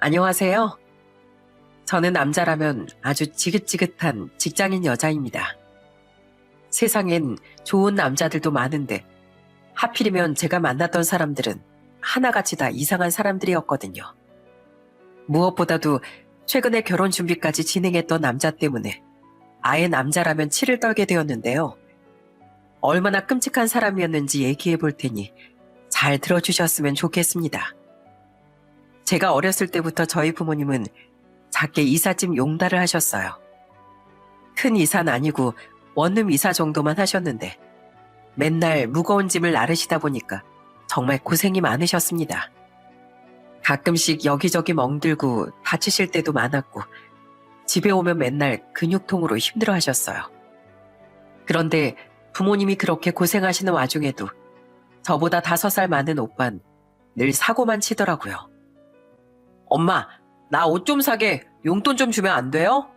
안녕하세요. 저는 남자라면 아주 지긋지긋한 직장인 여자입니다. 세상엔 좋은 남자들도 많은데 하필이면 제가 만났던 사람들은 하나같이 다 이상한 사람들이었거든요. 무엇보다도 최근에 결혼 준비까지 진행했던 남자 때문에 아예 남자라면 치를 떨게 되었는데요. 얼마나 끔찍한 사람이었는지 얘기해 볼 테니 잘 들어주셨으면 좋겠습니다. 제가 어렸을 때부터 저희 부모님은 작게 이삿짐 용달을 하셨어요. 큰 이사는 아니고 원룸 이사 정도만 하셨는데 맨날 무거운 짐을 나르시다 보니까 정말 고생이 많으셨습니다. 가끔씩 여기저기 멍들고 다치실 때도 많았고 집에 오면 맨날 근육통으로 힘들어 하셨어요. 그런데 부모님이 그렇게 고생하시는 와중에도 저보다 5살 많은 오빤 늘 사고만 치더라고요. 엄마, 나 옷 좀 사게 용돈 좀 주면 안 돼요?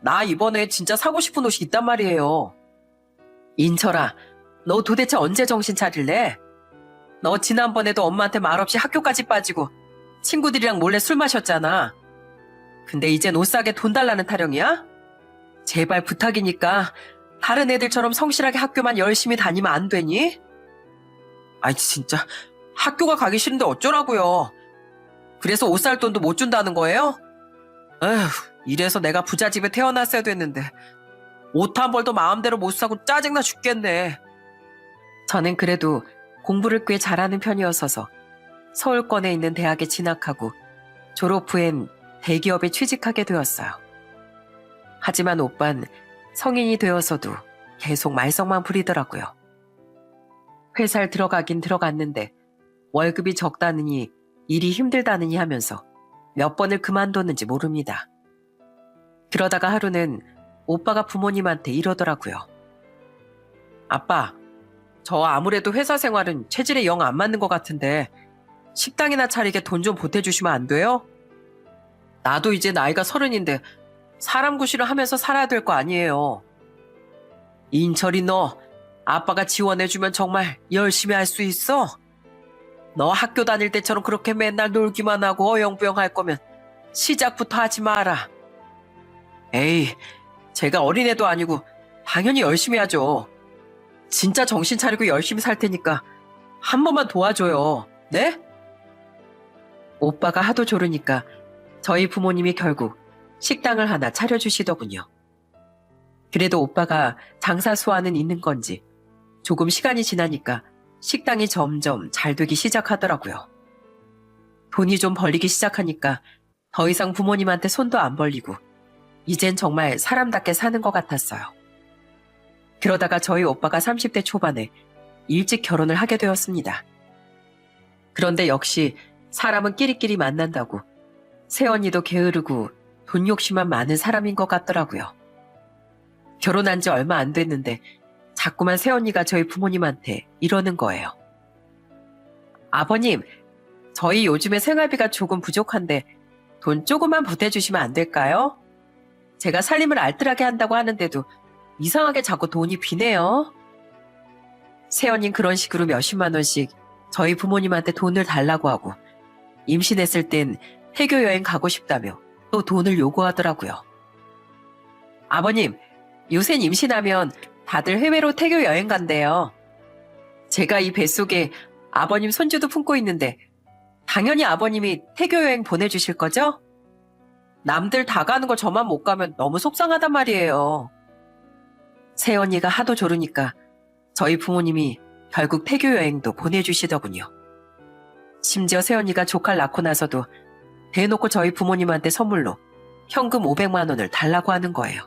나 이번에 진짜 사고 싶은 옷이 있단 말이에요. 인철아, 너 도대체 언제 정신 차릴래? 너 지난번에도 엄마한테 말없이 학교까지 빠지고 친구들이랑 몰래 술 마셨잖아. 근데 이젠 옷 사게 돈 달라는 타령이야? 제발 부탁이니까 다른 애들처럼 성실하게 학교만 열심히 다니면 안 되니? 아이 진짜 학교가 가기 싫은데 어쩌라고요. 그래서 옷 살 돈도 못 준다는 거예요? 에휴, 이래서 내가 부잣집에 태어났어야 됐는데 옷 한 벌도 마음대로 못 사고 짜증나 죽겠네. 저는 그래도 공부를 꽤 잘하는 편이었어서 서울권에 있는 대학에 진학하고 졸업 후엔 대기업에 취직하게 되었어요. 하지만 오빤 성인이 되어서도 계속 말썽만 부리더라고요. 회사를 들어가긴 들어갔는데 월급이 적다느니 일이 힘들다느니 하면서 몇 번을 그만뒀는지 모릅니다. 그러다가 하루는 오빠가 부모님한테 이러더라고요. 아빠, 저 아무래도 회사 생활은 체질에 영 안 맞는 것 같은데 식당이나 차리게 돈 좀 보태주시면 안 돼요? 나도 이제 나이가 30인데 사람 구실을 하면서 살아야 될 거 아니에요. 인철이 너 아빠가 지원해주면 정말 열심히 할 수 있어? 너 학교 다닐 때처럼 그렇게 맨날 놀기만 하고 어영부영 할 거면 시작부터 하지 마라. 에이, 제가 어린애도 아니고 당연히 열심히 하죠. 진짜 정신 차리고 열심히 살 테니까 한 번만 도와줘요. 네? 오빠가 하도 조르니까 저희 부모님이 결국 식당을 하나 차려주시더군요. 그래도 오빠가 장사 수완은 있는 건지 조금 시간이 지나니까 식당이 점점 잘 되기 시작하더라고요. 돈이 좀 벌리기 시작하니까 더 이상 부모님한테 손도 안 벌리고 이젠 정말 사람답게 사는 것 같았어요. 그러다가 저희 오빠가 30대 초반에 일찍 결혼을 하게 되었습니다. 그런데 역시 사람은 끼리끼리 만난다고 새언니도 게으르고 돈 욕심만 많은 사람인 것 같더라고요. 결혼한 지 얼마 안 됐는데 자꾸만 새언니가 저희 부모님한테 이러는 거예요. 아버님, 저희 요즘에 생활비가 조금 부족한데 돈 조금만 보태주시면 안 될까요? 제가 살림을 알뜰하게 한다고 하는데도 이상하게 자꾸 돈이 비네요. 새언니는 그런 식으로 몇십만 원씩 저희 부모님한테 돈을 달라고 하고 임신했을 땐 해교 여행 가고 싶다며 또 돈을 요구하더라고요. 아버님, 요샌 임신하면 다들 해외로 태교 여행 간대요. 제가 이 뱃속에 아버님 손주도 품고 있는데 당연히 아버님이 태교 여행 보내주실 거죠? 남들 다 가는 거 저만 못 가면 너무 속상하단 말이에요. 새언니가 하도 조르니까 저희 부모님이 결국 태교 여행도 보내주시더군요. 심지어 새언니가 조카를 낳고 나서도 대놓고 저희 부모님한테 선물로 현금 500만 원을 달라고 하는 거예요.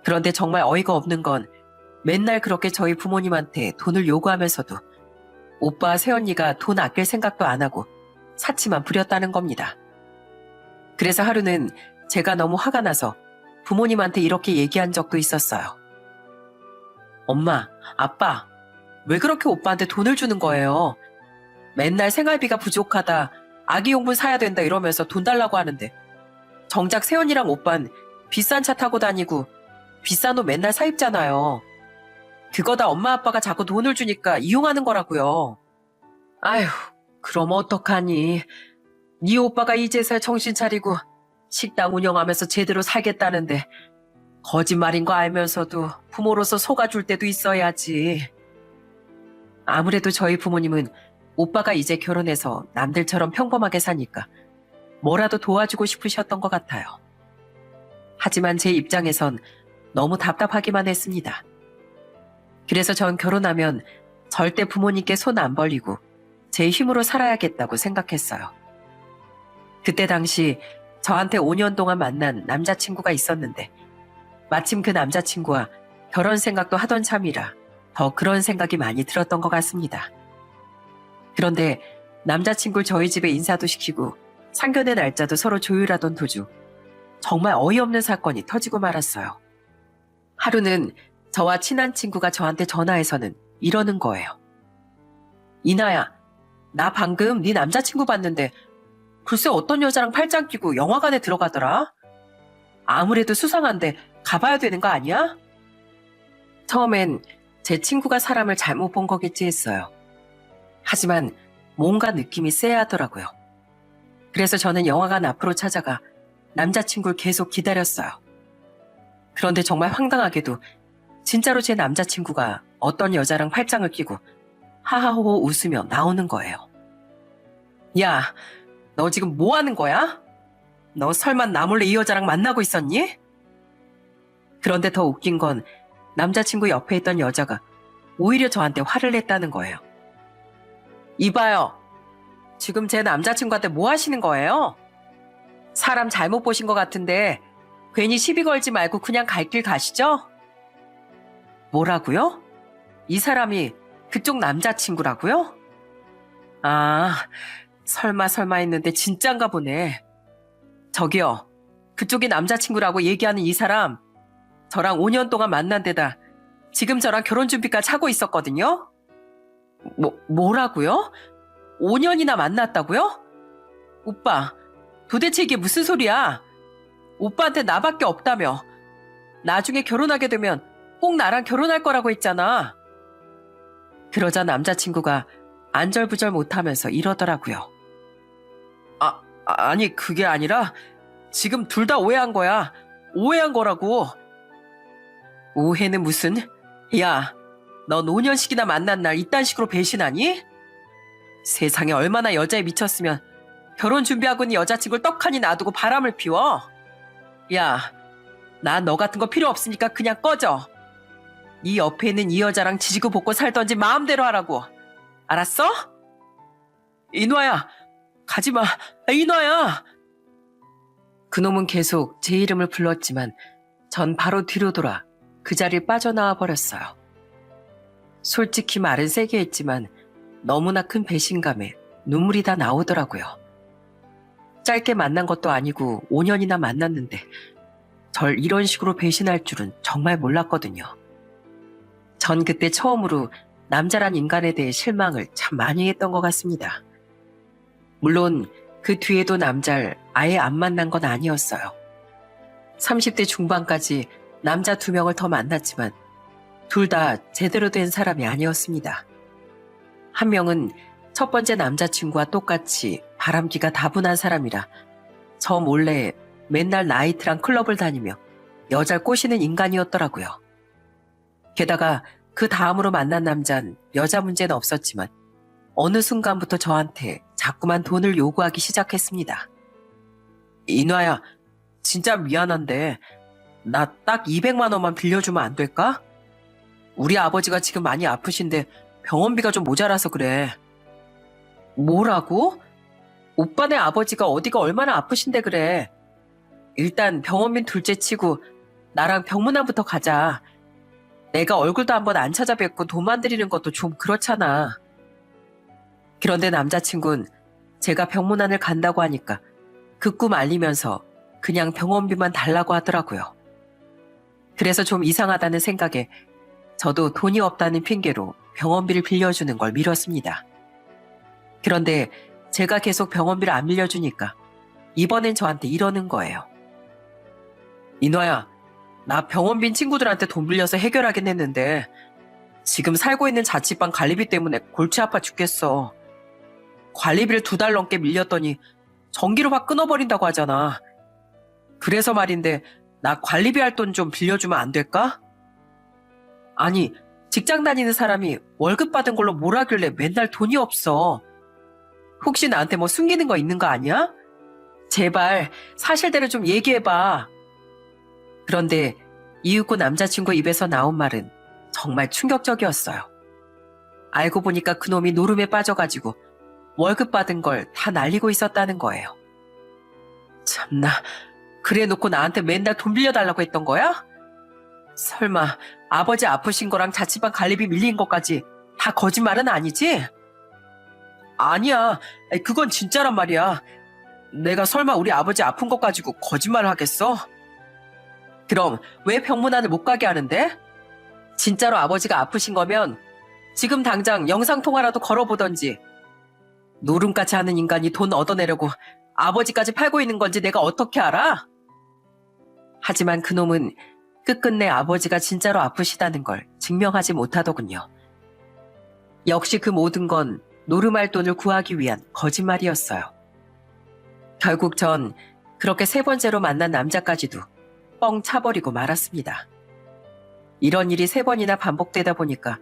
그런데 정말 어이가 없는 건 맨날 그렇게 저희 부모님한테 돈을 요구하면서도 오빠와 새언니가 돈 아낄 생각도 안 하고 사치만 부렸다는 겁니다. 그래서 하루는 제가 너무 화가 나서 부모님한테 이렇게 얘기한 적도 있었어요. 엄마, 아빠, 왜 그렇게 오빠한테 돈을 주는 거예요? 맨날 생활비가 부족하다, 아기용품 사야 된다 이러면서 돈 달라고 하는데 정작 새언니랑 오빤 비싼 차 타고 다니고 비싼 옷 맨날 사 입잖아요. 그거 다 엄마 아빠가 자꾸 돈을 주니까 이용하는 거라고요. 아휴, 그럼 어떡하니. 네 오빠가 이제서야 정신 차리고 식당 운영하면서 제대로 살겠다는데 거짓말인 거 알면서도 부모로서 속아줄 때도 있어야지. 아무래도 저희 부모님은 오빠가 이제 결혼해서 남들처럼 평범하게 사니까 뭐라도 도와주고 싶으셨던 것 같아요. 하지만 제 입장에선 너무 답답하기만 했습니다. 그래서 전 결혼하면 절대 부모님께 손 안 벌리고 제 힘으로 살아야겠다고 생각했어요. 그때 당시 저한테 5년 동안 만난 남자친구가 있었는데 마침 그 남자친구와 결혼 생각도 하던 참이라 더 그런 생각이 많이 들었던 것 같습니다. 그런데 남자친구를 저희 집에 인사도 시키고 상견례 날짜도 서로 조율하던 도중 정말 어이없는 사건이 터지고 말았어요. 하루는 저와 친한 친구가 저한테 전화해서는 이러는 거예요. 이나야, 나 방금 네 남자친구 봤는데 글쎄 어떤 여자랑 팔짱 끼고 영화관에 들어가더라. 아무래도 수상한데 가봐야 되는 거 아니야? 처음엔 제 친구가 사람을 잘못 본 거겠지 했어요. 하지만 뭔가 느낌이 쎄하더라고요. 그래서 저는 영화관 앞으로 찾아가 남자친구를 계속 기다렸어요. 그런데 정말 황당하게도 진짜로 제 남자친구가 어떤 여자랑 팔짱을 끼고 하하호호 웃으며 나오는 거예요. 야, 너 지금 뭐 하는 거야? 너 설마 나 몰래 이 여자랑 만나고 있었니? 그런데 더 웃긴 건 남자친구 옆에 있던 여자가 오히려 저한테 화를 냈다는 거예요. 이봐요. 지금 제 남자친구한테 뭐 하시는 거예요? 사람 잘못 보신 것 같은데 괜히 시비 걸지 말고 그냥 갈 길 가시죠? 뭐라고요? 이 사람이 그쪽 남자친구라고요? 아, 설마 했는데 진짠가 보네. 저기요, 그쪽이 남자친구라고 얘기하는 이 사람 저랑 5년 동안 만난 데다 지금 저랑 결혼 준비까지 하고 있었거든요? 뭐라고요? 5년이나 만났다고요? 오빠, 도대체 이게 무슨 소리야? 오빠한테 나밖에 없다며. 나중에 결혼하게 되면 꼭 나랑 결혼할 거라고 했잖아. 그러자 남자친구가 안절부절 못하면서 이러더라고요. 아니 그게 아니라 지금 둘 다 오해한 거야. 오해한 거라고. 오해는 무슨? 야, 넌 5년씩이나 만난 날 이딴 식으로 배신하니? 세상에 얼마나 여자에 미쳤으면 결혼 준비하고 있는 여자친구를 떡하니 놔두고 바람을 피워? 야, 나 너 같은 거 필요 없으니까 그냥 꺼져. 네 옆에 있는 이 여자랑 지지고 볶고 살던지 마음대로 하라고. 알았어? 인화야, 가지마. 인화야. 그놈은 계속 제 이름을 불렀지만 전 바로 뒤로 돌아 그 자리를 빠져나와 버렸어요. 솔직히 말은 세게 했지만 너무나 큰 배신감에 눈물이 다 나오더라고요. 짧게 만난 것도 아니고 5년이나 만났는데 절 이런 식으로 배신할 줄은 정말 몰랐거든요. 전 그때 처음으로 남자란 인간에 대해 실망을 참 많이 했던 것 같습니다. 물론 그 뒤에도 남자를 아예 안 만난 건 아니었어요. 30대 중반까지 남자 2명을 더 만났지만 둘 다 제대로 된 사람이 아니었습니다. 한 명은 첫 번째 남자친구와 똑같이 바람기가 다분한 사람이라 저 몰래 맨날 나이트랑 클럽을 다니며 여자를 꼬시는 인간이었더라고요. 게다가 그 다음으로 만난 남자는 여자 문제는 없었지만 어느 순간부터 저한테 자꾸만 돈을 요구하기 시작했습니다. 인화야, 진짜 미안한데 나 딱 200만 원만 빌려주면 안 될까? 우리 아버지가 지금 많이 아프신데 병원비가 좀 모자라서 그래. 뭐라고? 오빠네 아버지가 어디가 얼마나 아프신데 그래. 일단 병원비 둘째 치고 나랑 병문안부터 가자. 내가 얼굴도 한번 안 찾아뵙고 돈만 드리는 것도 좀 그렇잖아. 그런데 남자친구는 제가 병문안을 간다고 하니까 그 꿈 알리면서 그냥 병원비만 달라고 하더라고요. 그래서 좀 이상하다는 생각에 저도 돈이 없다는 핑계로 병원비를 빌려주는 걸 미뤘습니다. 그런데 제가 계속 병원비를 안 빌려주니까 이번엔 저한테 이러는 거예요. 인화야, 나 병원비 친구들한테 돈 빌려서 해결하긴 했는데 지금 살고 있는 자취방 관리비 때문에 골치 아파 죽겠어. 관리비를 2달 넘게 밀렸더니 전기를 확 끊어버린다고 하잖아. 그래서 말인데 나 관리비 할 돈 좀 빌려주면 안 될까? 아니, 직장 다니는 사람이 월급 받은 걸로 뭘 하길래 맨날 돈이 없어. 혹시 나한테 뭐 숨기는 거 있는 거 아니야? 제발 사실대로 좀 얘기해봐. 그런데 이윽고 남자친구 입에서 나온 말은 정말 충격적이었어요. 알고 보니까 그놈이 노름에 빠져가지고 월급 받은 걸 다 날리고 있었다는 거예요. 참나, 그래 놓고 나한테 맨날 돈 빌려달라고 했던 거야? 설마 아버지 아프신 거랑 자취방 관리비 밀린 것까지 다 거짓말은 아니지? 아니야, 그건 진짜란 말이야. 내가 설마 우리 아버지 아픈 것 가지고 거짓말을 하겠어? 그럼 왜 병문안을 못 가게 하는데? 진짜로 아버지가 아프신 거면 지금 당장 영상통화라도 걸어보던지. 노름같이 하는 인간이 돈 얻어내려고 아버지까지 팔고 있는 건지 내가 어떻게 알아? 하지만 그놈은 끝끝내 아버지가 진짜로 아프시다는 걸 증명하지 못하더군요. 역시 그 모든 건 노름할 돈을 구하기 위한 거짓말이었어요. 결국 전 그렇게 세 번째로 만난 남자까지도 뻥 차버리고 말았습니다. 이런 일이 세 번이나 반복되다 보니까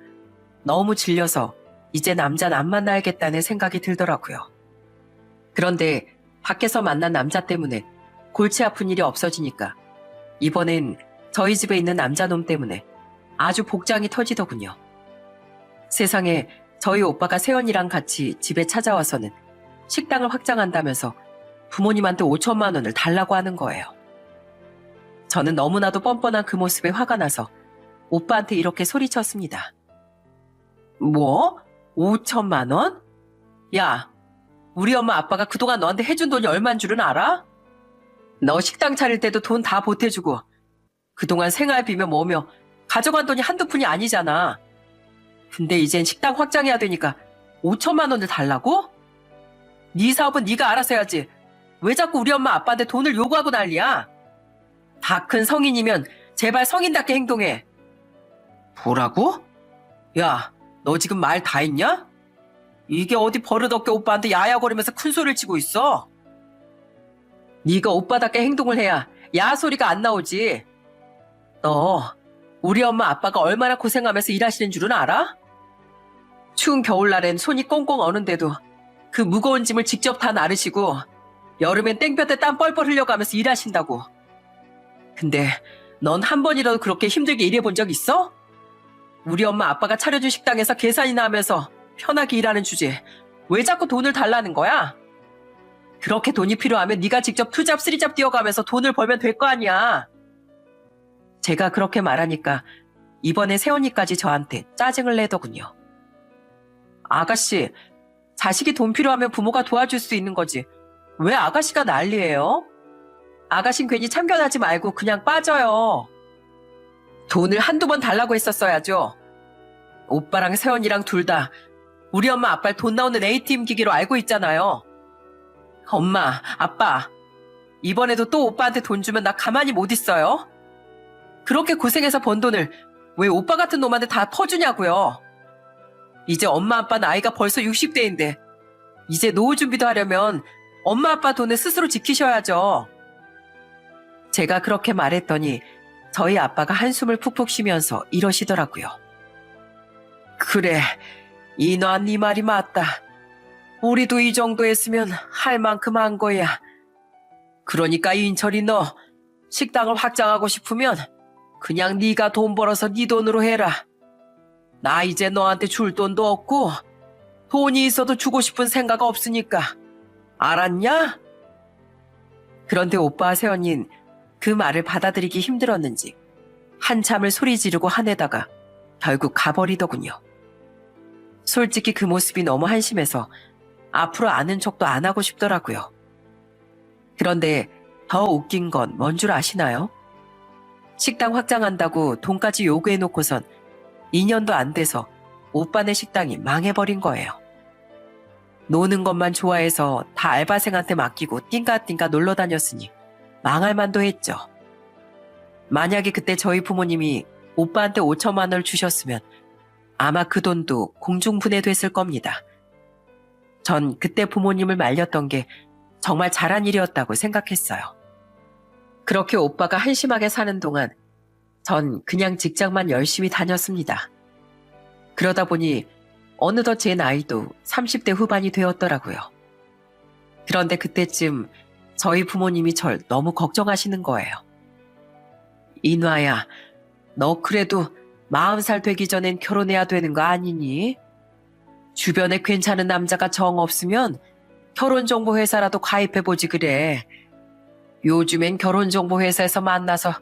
너무 질려서 이제 남자는 안 만나야겠다는 생각이 들더라고요. 그런데 밖에서 만난 남자 때문에 골치 아픈 일이 없어지니까 이번엔 저희 집에 있는 남자놈 때문에 아주 복장이 터지더군요. 세상에 저희 오빠가 세연이랑 같이 집에 찾아와서는 식당을 확장한다면서 부모님한테 5천만 원을 달라고 하는 거예요. 저는 너무나도 뻔뻔한 그 모습에 화가 나서 오빠한테 이렇게 소리쳤습니다. 뭐? 5천만 원? 야, 우리 엄마 아빠가 그동안 너한테 해준 돈이 얼만 줄은 알아? 너 식당 차릴 때도 돈 다 보태주고 그동안 생활비며 뭐며 가져간 돈이 한두 푼이 아니잖아. 근데 이젠 식당 확장해야 되니까 5천만 원을 달라고? 네 사업은 네가 알아서 해야지. 왜 자꾸 우리 엄마 아빠한테 돈을 요구하고 난리야? 다 큰 성인이면 제발 성인답게 행동해. 뭐라고? 야, 너 지금 말 다 했냐? 이게 어디 버릇없게 오빠한테 야야거리면서 큰 소리를 치고 있어? 네가 오빠답게 행동을 해야 야 소리가 안 나오지. 너 우리 엄마 아빠가 얼마나 고생하면서 일하시는 줄은 알아? 추운 겨울날엔 손이 꽁꽁 어는데도 그 무거운 짐을 직접 다 나르시고 여름엔 땡볕에 땀 뻘뻘 흘려가면서 일하신다고. 근데 넌 한 번이라도 그렇게 힘들게 일해본 적 있어? 우리 엄마 아빠가 차려준 식당에서 계산이나 하면서 편하게 일하는 주제에 왜 자꾸 돈을 달라는 거야? 그렇게 돈이 필요하면 네가 직접 투잡 쓰리잡 뛰어가면서 돈을 벌면 될 거 아니야. 제가 그렇게 말하니까 이번에 세연이까지 저한테 짜증을 내더군요. 아가씨, 자식이 돈 필요하면 부모가 도와줄 수 있는 거지. 왜 아가씨가 난리예요? 아가씨는 괜히 참견하지 말고 그냥 빠져요. 돈을 한두 번 달라고 했었어야죠. 오빠랑 세연이랑 둘 다 우리 엄마 아빠를 돈 나오는 ATM 기기로 알고 있잖아요. 엄마, 아빠, 이번에도 또 오빠한테 돈 주면 나 가만히 못 있어요? 그렇게 고생해서 번 돈을 왜 오빠 같은 놈한테 다 퍼주냐고요. 이제 엄마 아빠 나이가 벌써 60대인데 이제 노후 준비도 하려면 엄마 아빠 돈을 스스로 지키셔야죠. 제가 그렇게 말했더니 저희 아빠가 한숨을 푹푹 쉬면서 이러시더라고요. 그래, 이노아 네 말이 맞다. 우리도 이 정도 했으면 할 만큼 한 거야. 그러니까 인철이 너 식당을 확장하고 싶으면 그냥 네가 돈 벌어서 네 돈으로 해라. 나 이제 너한테 줄 돈도 없고 돈이 있어도 주고 싶은 생각 없으니까. 알았냐? 그런데 오빠와 세연이는 그 말을 받아들이기 힘들었는지 한참을 소리 지르고 화내다가 결국 가버리더군요. 솔직히 그 모습이 너무 한심해서 앞으로 아는 척도 안 하고 싶더라고요. 그런데 더 웃긴 건 뭔 줄 아시나요? 식당 확장한다고 돈까지 요구해놓고선 2년도 안 돼서 오빠네 식당이 망해버린 거예요. 노는 것만 좋아해서 다 알바생한테 맡기고 띵가띵가 놀러 다녔으니 망할 만도 했죠. 만약에 그때 저희 부모님이 오빠한테 5천만 원을 주셨으면 아마 그 돈도 공중분해됐을 겁니다. 전 그때 부모님을 말렸던 게 정말 잘한 일이었다고 생각했어요. 그렇게 오빠가 한심하게 사는 동안 전 그냥 직장만 열심히 다녔습니다. 그러다 보니 어느덧 제 나이도 30대 후반이 되었더라고요. 그런데 그때쯤 저희 부모님이 절 너무 걱정하시는 거예요. 인화야, 너 그래도 40살 되기 전엔 결혼해야 되는 거 아니니? 주변에 괜찮은 남자가 정 없으면 결혼정보회사라도 가입해보지 그래. 요즘엔 결혼정보회사에서 만나서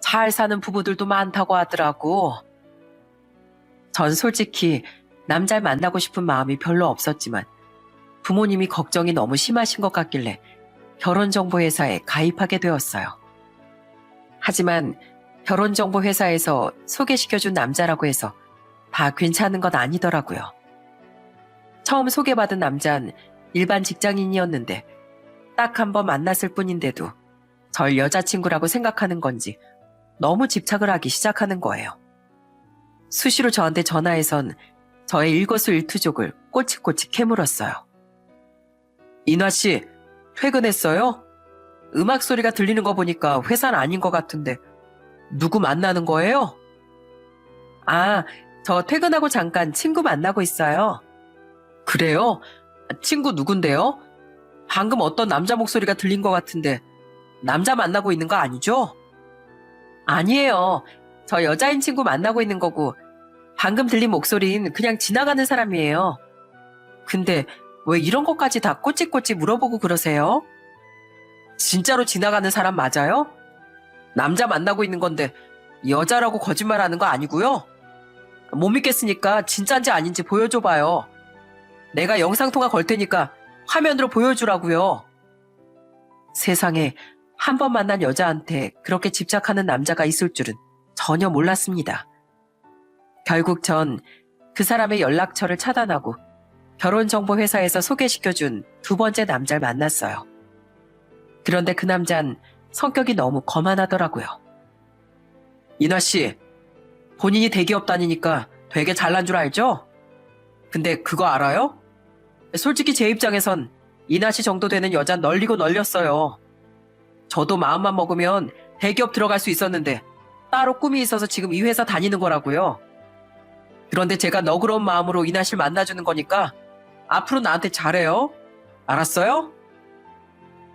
잘 사는 부부들도 많다고 하더라고. 전 솔직히 남자를 만나고 싶은 마음이 별로 없었지만 부모님이 걱정이 너무 심하신 것 같길래 결혼정보회사에 가입하게 되었어요. 하지만 결혼정보회사에서 소개시켜준 남자라고 해서 다 괜찮은 건 아니더라고요. 처음 소개받은 남자는 일반 직장인이었는데 딱 한 번 만났을 뿐인데도 절 여자친구라고 생각하는 건지 너무 집착을 하기 시작하는 거예요. 수시로 저한테 전화해선 저의 일거수일투족을 꼬치꼬치 캐물었어요. 인화씨, 퇴근했어요? 음악 소리가 들리는 거 보니까 회사는 아닌 것 같은데 누구 만나는 거예요? 아, 저 퇴근하고 잠깐 친구 만나고 있어요. 그래요? 친구 누군데요? 방금 어떤 남자 목소리가 들린 것 같은데 남자 만나고 있는 거 아니죠? 아니에요. 저 여자인 친구 만나고 있는 거고 방금 들린 목소리는 그냥 지나가는 사람이에요. 근데 왜 이런 것까지 다 꼬치꼬치 물어보고 그러세요? 진짜로 지나가는 사람 맞아요? 남자 만나고 있는 건데 여자라고 거짓말하는 거 아니고요? 못 믿겠으니까 진짜인지 아닌지 보여줘봐요. 내가 영상통화 걸 테니까 화면으로 보여주라고요. 세상에 한 번 만난 여자한테 그렇게 집착하는 남자가 있을 줄은 전혀 몰랐습니다. 결국 전 그 사람의 연락처를 차단하고 결혼정보회사에서 소개시켜준 두 번째 남자를 만났어요. 그런데 그 남자는 성격이 너무 거만하더라고요. 인화씨, 본인이 대기업 다니니까 되게 잘난 줄 알죠? 근데 그거 알아요? 솔직히 제 입장에선 인화씨 정도 되는 여잔 널리고 널렸어요. 저도 마음만 먹으면 대기업 들어갈 수 있었는데 따로 꿈이 있어서 지금 이 회사 다니는 거라고요. 그런데 제가 너그러운 마음으로 인화씨를 만나주는 거니까 앞으로 나한테 잘해요. 알았어요?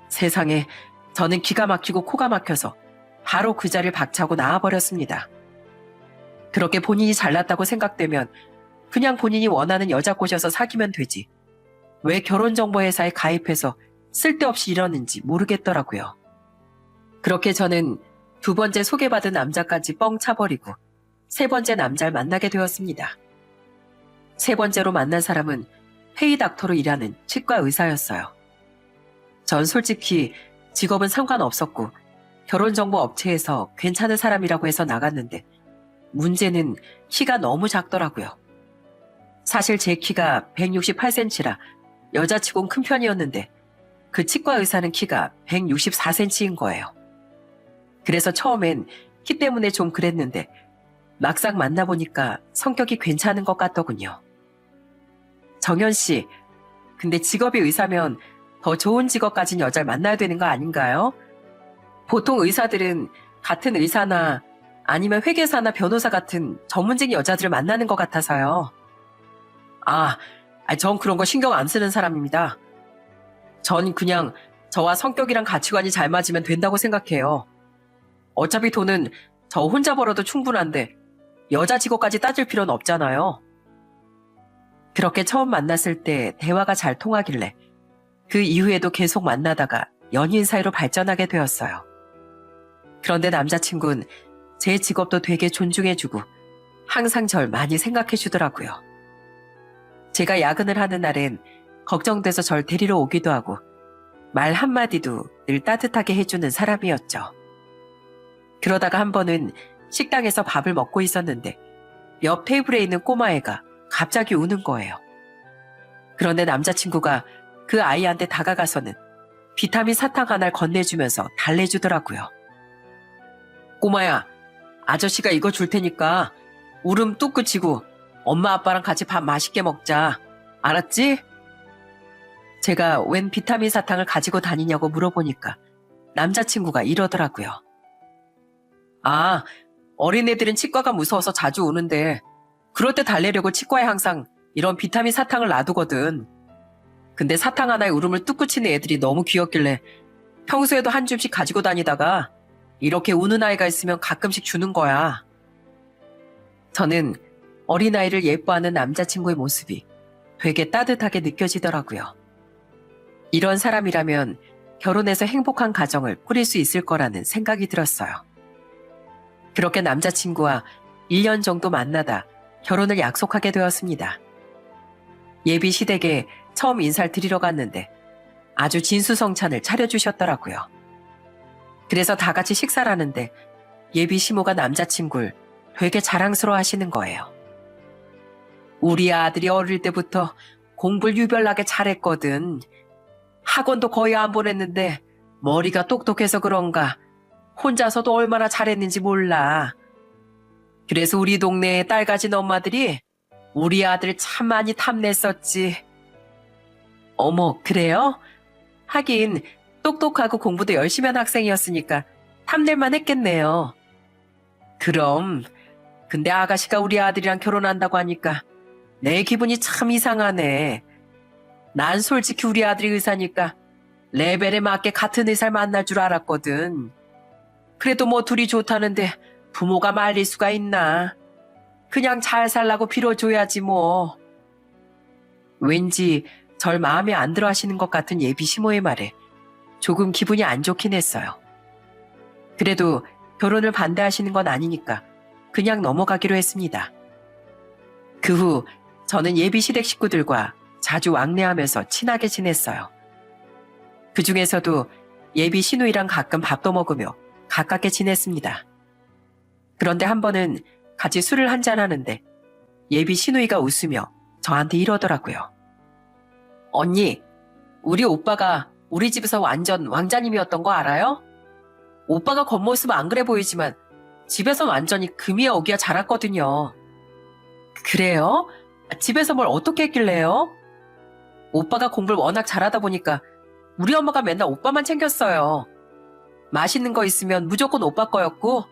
세상에 저는 기가 막히고 코가 막혀서 바로 그 자리를 박차고 나와버렸습니다. 그렇게 본인이 잘났다고 생각되면 그냥 본인이 원하는 여자 꼬셔서 사귀면 되지. 왜 결혼정보회사에 가입해서 쓸데없이 이러는지 모르겠더라고요. 그렇게 저는 두 번째 소개받은 남자까지 뻥 차버리고 세 번째 남자를 만나게 되었습니다. 세 번째로 만난 사람은 페이 닥터로 일하는 치과 의사였어요. 전 솔직히 직업은 상관없었고 결혼정보 업체에서 괜찮은 사람이라고 해서 나갔는데 문제는 키가 너무 작더라고요. 사실 제 키가 168cm라 여자치곤 큰 편이었는데 그 치과 의사는 키가 164cm인 거예요. 그래서 처음엔 키 때문에 좀 그랬는데 막상 만나보니까 성격이 괜찮은 것 같더군요. 정현 씨, 근데 직업이 의사면 더 좋은 직업 가진 여자를 만나야 되는 거 아닌가요? 보통 의사들은 같은 의사나 아니면 회계사나 변호사 같은 전문직 여자들을 만나는 것 같아서요. 전 그런 거 신경 안 쓰는 사람입니다. 전 그냥 저와 성격이랑 가치관이 잘 맞으면 된다고 생각해요. 어차피 돈은 저 혼자 벌어도 충분한데 여자 직업까지 따질 필요는 없잖아요. 그렇게 처음 만났을 때 대화가 잘 통하길래 그 이후에도 계속 만나다가 연인 사이로 발전하게 되었어요. 그런데 남자친구는 제 직업도 되게 존중해주고 항상 절 많이 생각해주더라고요. 제가 야근을 하는 날엔 걱정돼서 절 데리러 오기도 하고 말 한마디도 늘 따뜻하게 해주는 사람이었죠. 그러다가 한 번은 식당에서 밥을 먹고 있었는데 옆 테이블에 있는 꼬마애가 갑자기 우는 거예요. 그런데 남자친구가 그 아이한테 다가가서는 비타민 사탕 하나를 건네주면서 달래주더라고요. 꼬마야, 아저씨가 이거 줄 테니까 울음 뚝 그치고 엄마 아빠랑 같이 밥 맛있게 먹자. 알았지? 제가 웬 비타민 사탕을 가지고 다니냐고 물어보니까 남자친구가 이러더라고요. 아, 어린애들은 치과가 무서워서 자주 오는데 그럴 때 달래려고 치과에 항상 이런 비타민 사탕을 놔두거든. 근데 사탕 하나에 울음을 뚝 그치는 애들이 너무 귀엽길래 평소에도 한 줌씩 가지고 다니다가 이렇게 우는 아이가 있으면 가끔씩 주는 거야. 저는 어린아이를 예뻐하는 남자친구의 모습이 되게 따뜻하게 느껴지더라고요. 이런 사람이라면 결혼해서 행복한 가정을 꾸릴 수 있을 거라는 생각이 들었어요. 그렇게 남자친구와 1년 정도 만나다 결혼을 약속하게 되었습니다. 예비 시댁에 처음 인사를 드리러 갔는데 아주 진수성찬을 차려주셨더라고요. 그래서 다 같이 식사를 하는데 예비 시모가 남자친구를 되게 자랑스러워 하시는 거예요. 우리 아들이 어릴 때부터 공부를 유별나게 잘했거든. 학원도 거의 안 보냈는데 머리가 똑똑해서 그런가 혼자서도 얼마나 잘했는지 몰라. 그래서 우리 동네에 딸 가진 엄마들이 우리 아들 참 많이 탐냈었지. 어머, 그래요? 하긴 똑똑하고 공부도 열심히 한 학생이었으니까 탐낼만 했겠네요. 그럼, 근데 아가씨가 우리 아들이랑 결혼한다고 하니까 내 기분이 참 이상하네. 난 솔직히 우리 아들이 의사니까 레벨에 맞게 같은 의사를 만날 줄 알았거든. 그래도 뭐 둘이 좋다는데 부모가 말릴 수가 있나. 그냥 잘 살라고 빌어줘야지 뭐. 왠지 절 마음에 안 들어 하시는 것 같은 예비 시모의 말에 조금 기분이 안 좋긴 했어요. 그래도 결혼을 반대하시는 건 아니니까 그냥 넘어가기로 했습니다. 그 후 저는 예비 시댁 식구들과 자주 왕래하면서 친하게 지냈어요. 그 중에서도 예비 시누이랑 가끔 밥도 먹으며 가깝게 지냈습니다. 그런데 한 번은 같이 술을 한잔하는데 예비 시누이가 웃으며 저한테 이러더라고요. 언니, 우리 오빠가 우리 집에서 완전 왕자님이었던 거 알아요? 오빠가 겉모습은 안 그래 보이지만 집에서 완전히 금이야 오기야 자랐거든요. 그래요? 집에서 뭘 어떻게 했길래요? 오빠가 공부를 워낙 잘하다 보니까 우리 엄마가 맨날 오빠만 챙겼어요. 맛있는 거 있으면 무조건 오빠 거였고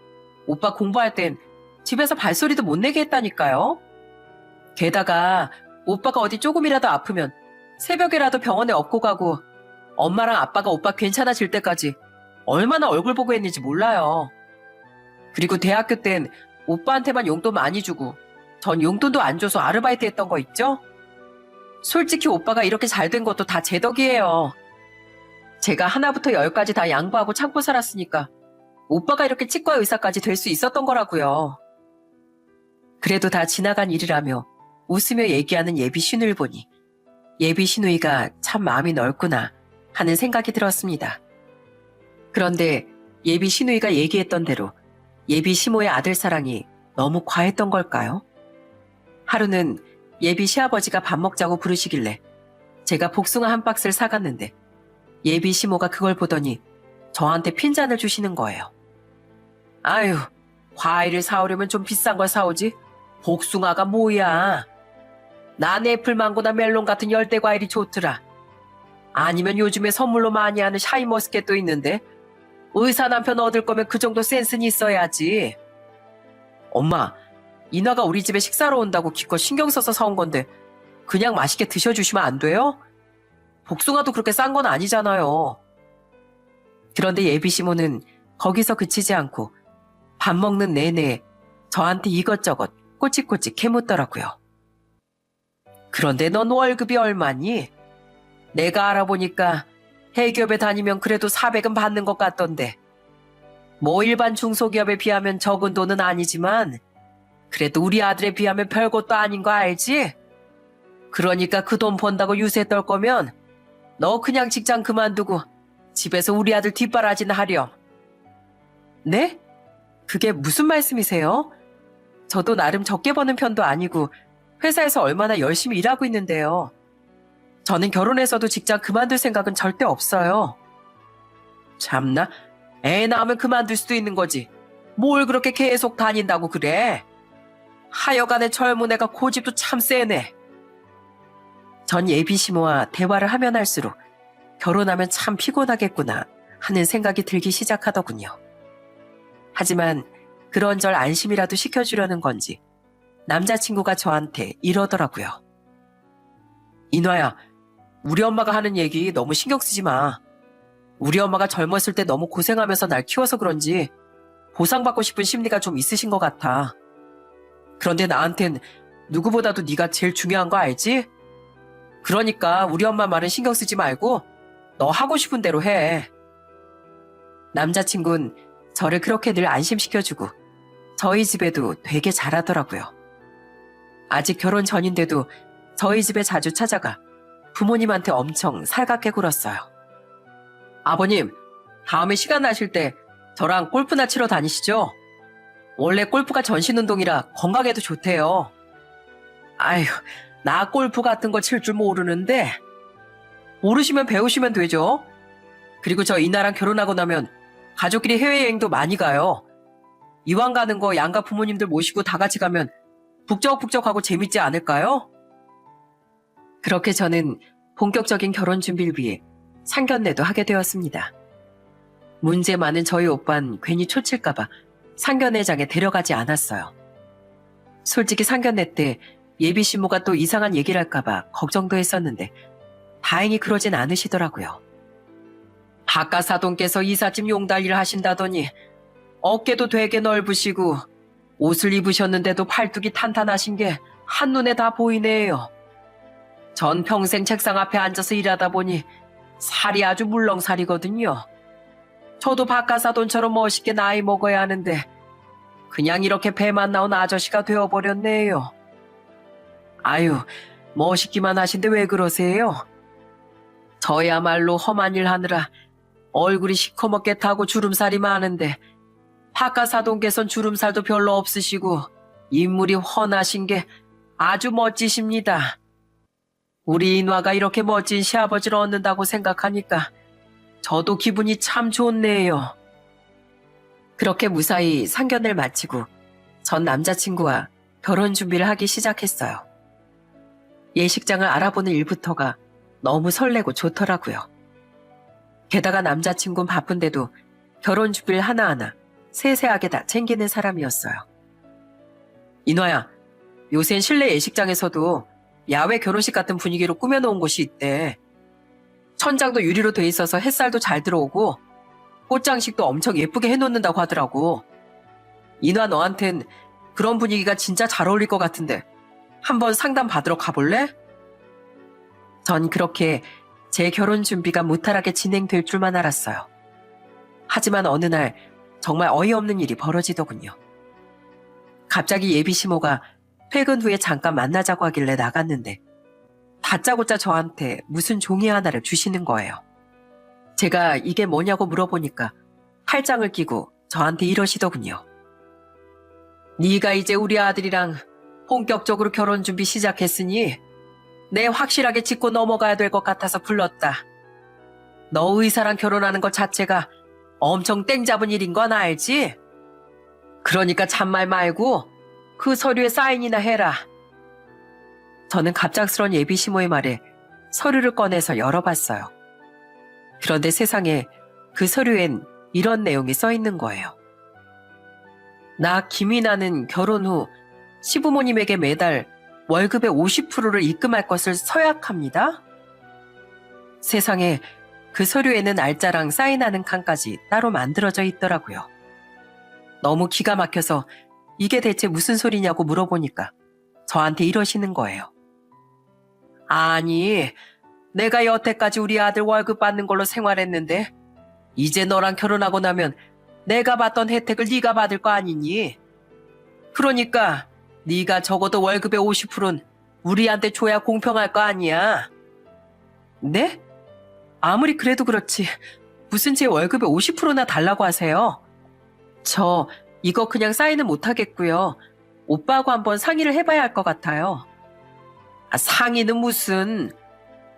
오빠 공부할 땐 집에서 발소리도 못 내게 했다니까요. 게다가 오빠가 어디 조금이라도 아프면 새벽에라도 병원에 업고 가고 엄마랑 아빠가 오빠 괜찮아질 때까지 얼마나 얼굴 보고 했는지 몰라요. 그리고 대학교 땐 오빠한테만 용돈 많이 주고 전 용돈도 안 줘서 아르바이트 했던 거 있죠? 솔직히 오빠가 이렇게 잘 된 것도 다 제 덕이에요. 제가 하나부터 열까지 다 양보하고 참고 살았으니까 오빠가 이렇게 치과 의사까지 될 수 있었던 거라고요. 그래도 다 지나간 일이라며 웃으며 얘기하는 예비 시누이를 보니 예비 시누이가 참 마음이 넓구나 하는 생각이 들었습니다. 그런데 예비 시누이가 얘기했던 대로 예비 시모의 아들 사랑이 너무 과했던 걸까요? 하루는 예비 시아버지가 밥 먹자고 부르시길래 제가 복숭아 한 박스를 사갔는데 예비 시모가 그걸 보더니 저한테 핀잔을 주시는 거예요. 아유, 과일을 사오려면 좀 비싼 걸 사오지. 복숭아가 뭐야. 난 애플, 망고나 멜론 같은 열대 과일이 좋더라. 아니면 요즘에 선물로 많이 하는 샤인머스켓도 있는데 의사 남편 얻을 거면 그 정도 센스는 있어야지. 엄마, 인화가 우리 집에 식사로 온다고 기껏 신경 써서 사온 건데 그냥 맛있게 드셔주시면 안 돼요? 복숭아도 그렇게 싼 건 아니잖아요. 그런데 예비 시모는 거기서 그치지 않고 밥 먹는 내내 저한테 이것저것 꼬치꼬치 캐묻더라고요. 그런데 넌 월급이 얼마니? 내가 알아보니까 해기업에 다니면 그래도 400은 받는 것 같던데. 뭐 일반 중소기업에 비하면 적은 돈은 아니지만 그래도 우리 아들에 비하면 별것도 아닌 거 알지? 그러니까 그 돈 번다고 유세 떨 거면 너 그냥 직장 그만두고 집에서 우리 아들 뒷바라지나 하렴. 네? 그게 무슨 말씀이세요? 저도 나름 적게 버는 편도 아니고 회사에서 얼마나 열심히 일하고 있는데요. 저는 결혼해서도 직장 그만둘 생각은 절대 없어요. 참나, 애 낳으면 그만둘 수도 있는 거지. 뭘 그렇게 계속 다닌다고 그래? 하여간에 젊은 애가 고집도 참 세네. 전 예비 시모와 대화를 하면 할수록 결혼하면 참 피곤하겠구나 하는 생각이 들기 시작하더군요. 하지만 그런 절 안심이라도 시켜주려는 건지 남자친구가 저한테 이러더라고요. 인화야, 우리 엄마가 하는 얘기 너무 신경 쓰지 마. 우리 엄마가 젊었을 때 너무 고생하면서 날 키워서 그런지 보상받고 싶은 심리가 좀 있으신 것 같아. 그런데 나한텐 누구보다도 네가 제일 중요한 거 알지? 그러니까 우리 엄마 말은 신경 쓰지 말고 너 하고 싶은 대로 해. 남자친구는 저를 그렇게 늘 안심시켜주고 저희 집에도 되게 잘하더라고요. 아직 결혼 전인데도 저희 집에 자주 찾아가 부모님한테 엄청 살갑게 굴었어요. 아버님, 다음에 시간 나실 때 저랑 골프나 치러 다니시죠? 원래 골프가 전신운동이라 건강에도 좋대요. 아휴, 나 골프 같은 거 칠 줄 모르는데 모르시면 배우시면 되죠. 그리고 저 이나랑 결혼하고 나면 가족끼리 해외여행도 많이 가요. 이왕 가는 거 양가 부모님들 모시고 다 같이 가면 북적북적하고 재밌지 않을까요? 그렇게 저는 본격적인 결혼 준비를 위해 상견례도 하게 되었습니다. 문제 많은 저희 오빠는 괜히 초칠까봐 상견례장에 데려가지 않았어요. 솔직히 상견례 때 예비 시모가 또 이상한 얘기를 할까봐 걱정도 했었는데 다행히 그러진 않으시더라고요. 박가사돈께서 이삿짐 용달리를 하신다더니 어깨도 되게 넓으시고 옷을 입으셨는데도 팔뚝이 탄탄하신 게 한눈에 다 보이네요. 전 평생 책상 앞에 앉아서 일하다 보니 살이 아주 물렁살이거든요. 저도 박가사돈처럼 멋있게 나이 먹어야 하는데 그냥 이렇게 배만 나온 아저씨가 되어버렸네요. 아유, 멋있기만 하신데 왜 그러세요? 저야말로 험한 일 하느라 얼굴이 시커멓게 타고 주름살이 많은데 박가사돈께선 주름살도 별로 없으시고 인물이 훤하신 게 아주 멋지십니다. 우리 인화가 이렇게 멋진 시아버지를 얻는다고 생각하니까 저도 기분이 참 좋네요. 그렇게 무사히 상견례를 마치고 전 남자친구와 결혼 준비를 하기 시작했어요. 예식장을 알아보는 일부터가 너무 설레고 좋더라고요. 게다가 남자친구는 바쁜데도 결혼 준비를 하나하나 세세하게 다 챙기는 사람이었어요. 인화야, 요샌 실내 예식장에서도 야외 결혼식 같은 분위기로 꾸며놓은 곳이 있대. 천장도 유리로 돼 있어서 햇살도 잘 들어오고 꽃장식도 엄청 예쁘게 해놓는다고 하더라고. 인화, 너한텐 그런 분위기가 진짜 잘 어울릴 것 같은데 한번 상담 받으러 가볼래? 전 그렇게 제 결혼 준비가 무탈하게 진행될 줄만 알았어요. 하지만 어느 날 정말 어이없는 일이 벌어지더군요. 갑자기 예비 시모가 퇴근 후에 잠깐 만나자고 하길래 나갔는데 다짜고짜 저한테 무슨 종이 하나를 주시는 거예요. 제가 이게 뭐냐고 물어보니까 팔짱을 끼고 저한테 이러시더군요. 네가 이제 우리 아들이랑 본격적으로 결혼 준비 시작했으니 내 확실하게 짚고 넘어가야 될 것 같아서 불렀다. 너 의사랑 결혼하는 것 자체가 엄청 땡 잡은 일인 건 알지? 그러니까 잔말 말고 그 서류에 사인이나 해라. 저는 갑작스런 예비 시모의 말에 서류를 꺼내서 열어봤어요. 그런데 세상에 그 서류엔 이런 내용이 써 있는 거예요. 나 김이나는 결혼 후 시부모님에게 매달 월급의 50%를 입금할 것을 서약합니다. 세상에 그 서류에는 날짜랑 사인하는 칸까지 따로 만들어져 있더라고요. 너무 기가 막혀서 이게 대체 무슨 소리냐고 물어보니까 저한테 이러시는 거예요. 아니, 내가 여태까지 우리 아들 월급 받는 걸로 생활했는데 이제 너랑 결혼하고 나면 내가 받던 혜택을 네가 받을 거 아니니? 그러니까 네가 적어도 월급의 50%는 우리한테 줘야 공평할 거 아니야. 네? 아무리 그래도 그렇지 무슨 제 월급의 50%나 달라고 하세요? 저 이거 그냥 사인은 못하겠고요. 오빠하고 한번 상의를 해봐야 할 것 같아요. 아, 상의는 무슨.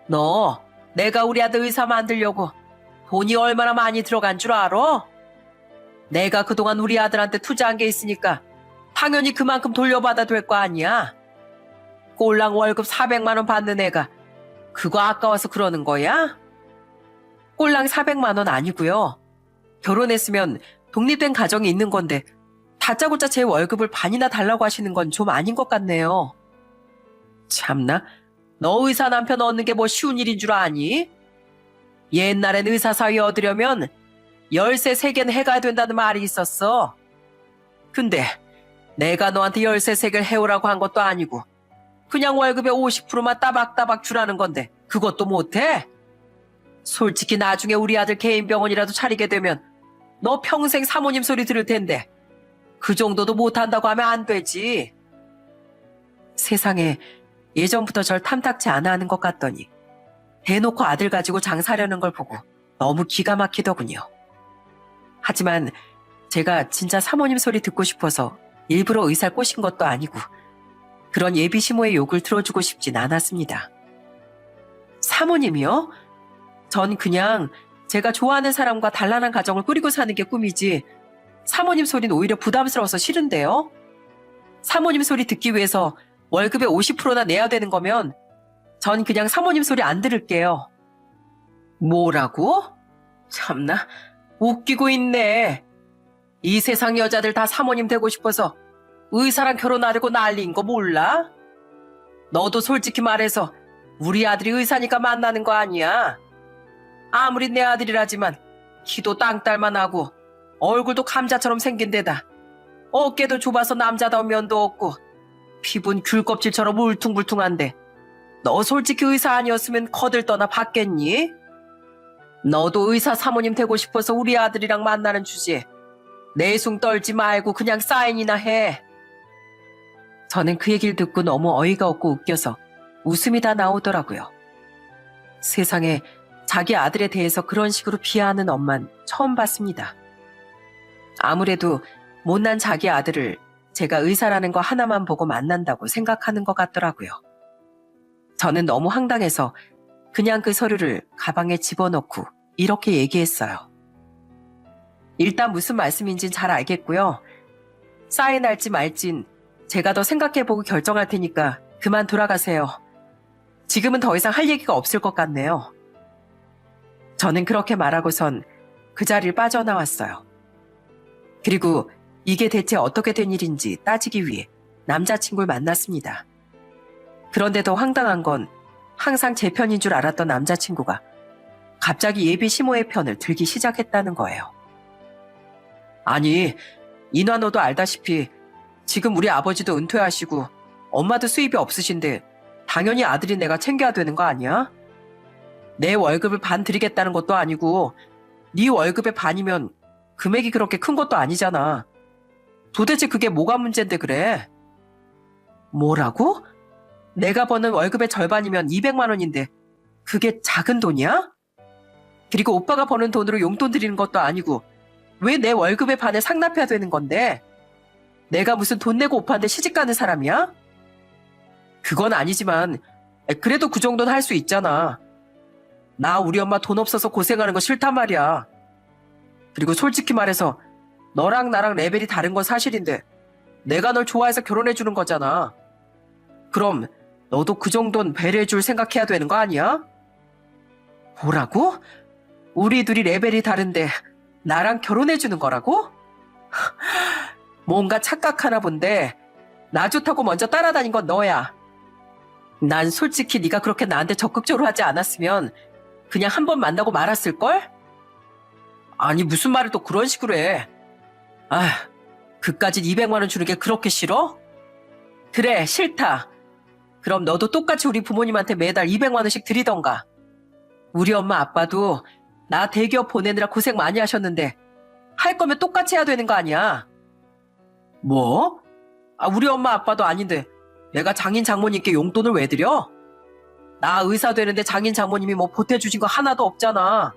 너 내가 우리 아들 의사 만들려고 돈이 얼마나 많이 들어간 줄 알아? 내가 그동안 우리 아들한테 투자한 게 있으니까 당연히 그만큼 돌려받아 될 거 아니야. 꼴랑 월급 400만 원 받는 애가 그거 아까워서 그러는 거야? 꼴랑 400만 원 아니고요. 결혼했으면 독립된 가정이 있는 건데 다짜고짜 제 월급을 반이나 달라고 하시는 건 좀 아닌 것 같네요. 참나, 너 의사 남편 얻는 게 뭐 쉬운 일인 줄 아니? 옛날엔 의사 사위 얻으려면 열쇠 3개는 해가야 된다는 말이 있었어. 근데 내가 너한테 열쇠 3개를 해오라고 한 것도 아니고 그냥 월급의 50%만 따박따박 주라는 건데 그것도 못해? 솔직히 나중에 우리 아들 개인 병원이라도 차리게 되면 너 평생 사모님 소리 들을 텐데 그 정도도 못한다고 하면 안 되지. 세상에, 예전부터 절 탐탁치 않아 하는 것 같더니 대놓고 아들 가지고 장사하려는 걸 보고 너무 기가 막히더군요. 하지만 제가 진짜 사모님 소리 듣고 싶어서 일부러 의사를 꼬신 것도 아니고 그런 예비 시모의 욕을 들어주고 싶진 않았습니다. 사모님이요? 전 그냥 제가 좋아하는 사람과 단란한 가정을 꾸리고 사는 게 꿈이지 사모님 소리는 오히려 부담스러워서 싫은데요. 사모님 소리 듣기 위해서 월급의 50%나 내야 되는 거면 전 그냥 사모님 소리 안 들을게요. 뭐라고? 참나, 웃기고 있네. 이 세상 여자들 다 사모님 되고 싶어서 의사랑 결혼하려고 난리인 거 몰라? 너도 솔직히 말해서 우리 아들이 의사니까 만나는 거 아니야? 아무리 내 아들이라지만 키도 땅딸만 하고 얼굴도 감자처럼 생긴 데다 어깨도 좁아서 남자다운 면도 없고 피부는 귤껍질처럼 울퉁불퉁한데 너 솔직히 의사 아니었으면 거들떠나 받겠니? 너도 의사 사모님 되고 싶어서 우리 아들이랑 만나는 주제에 내숭 떨지 말고 그냥 사인이나 해. 저는 그 얘기를 듣고 너무 어이가 없고 웃겨서 웃음이 다 나오더라고요. 세상에, 자기 아들에 대해서 그런 식으로 비하하는 엄만 처음 봤습니다. 아무래도 못난 자기 아들을 제가 의사라는 거 하나만 보고 만난다고 생각하는 것 같더라고요. 저는 너무 황당해서 그냥 그 서류를 가방에 집어넣고 이렇게 얘기했어요. 일단 무슨 말씀인진 잘 알겠고요. 사인할지 말진 제가 더 생각해보고 결정할 테니까 그만 돌아가세요. 지금은 더 이상 할 얘기가 없을 것 같네요. 저는 그렇게 말하고선 그 자리를 빠져나왔어요. 그리고 이게 대체 어떻게 된 일인지 따지기 위해 남자친구를 만났습니다. 그런데 더 황당한 건 항상 제 편인 줄 알았던 남자친구가 갑자기 예비 시모의 편을 들기 시작했다는 거예요. 아니, 인화 너도 알다시피 지금 우리 아버지도 은퇴하시고 엄마도 수입이 없으신데 당연히 아들인 내가 챙겨야 되는 거 아니야? 내 월급을 반 드리겠다는 것도 아니고 네 월급의 반이면 금액이 그렇게 큰 것도 아니잖아. 도대체 그게 뭐가 문제인데 그래? 뭐라고? 내가 버는 월급의 절반이면 200만 원인데 그게 작은 돈이야? 그리고 오빠가 버는 돈으로 용돈 드리는 것도 아니고 왜 내 월급의 반을 상납해야 되는 건데? 내가 무슨 돈 내고 오빠한테 시집가는 사람이야? 그건 아니지만 그래도 그 정도는 할 수 있잖아. 나 우리 엄마 돈 없어서 고생하는 거 싫단 말이야. 그리고 솔직히 말해서 너랑 나랑 레벨이 다른 건 사실인데 내가 널 좋아해서 결혼해주는 거잖아. 그럼 너도 그 정도는 배려해줄 생각해야 되는 거 아니야? 뭐라고? 우리 둘이 레벨이 다른데 나랑 결혼해주는 거라고? 뭔가 착각하나 본데 나 좋다고 먼저 따라다닌 건 너야. 난 솔직히 네가 그렇게 나한테 적극적으로 하지 않았으면 그냥 한 번 만나고 말았을걸? 아니 무슨 말을 또 그런 식으로 해. 아, 그까짓 200만 원 주는 게 그렇게 싫어? 그래, 싫다. 그럼 너도 똑같이 우리 부모님한테 매달 200만 원씩 드리던가. 우리 엄마 아빠도 나 대기업 보내느라 고생 많이 하셨는데 할 거면 똑같이 해야 되는 거 아니야. 뭐? 아, 우리 엄마 아빠도 아닌데 내가 장인 장모님께 용돈을 왜 드려? 나 의사 되는데 장인 장모님이 뭐 보태주신 거 하나도 없잖아.